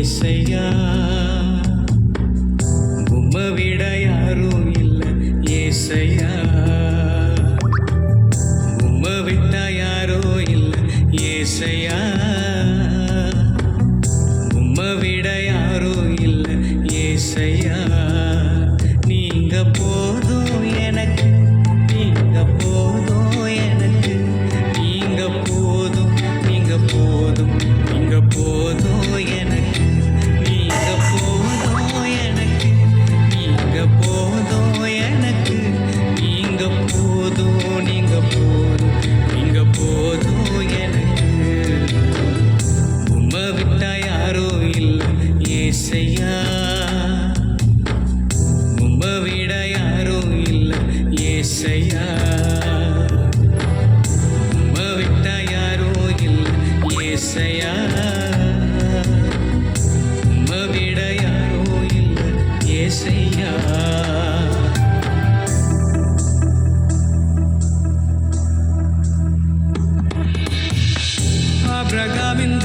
ஏசையா உம்மை விட யாரும் இல்லை ஏசையா உம்மை விட்டா யாரோ இல்லை ஏசையா உம்மை விட யாரோ இல்லை ஏசையா நீங்க போதும் எனக்கு நீங்க போதும் எனக்கு நீங்க போதும் நீங்க போதும் நீங்க போதும் எனக்கு நீங்க போதும் எனக்கு நீங்க போதும் எனக்கு நீங்க போதும் நீங்க போதும் நீங்க போதும் எனக்கு உம்மை விட்டா யாரோ இல்லை ஏசையா உம்மை விட யாரோ இல்லை ஏசையா உம்மை விட்டா யாரோ இல்லை ஏசையா உம்மை விட யாரோ இல்லை ஏசையா ஆபிரகாமின்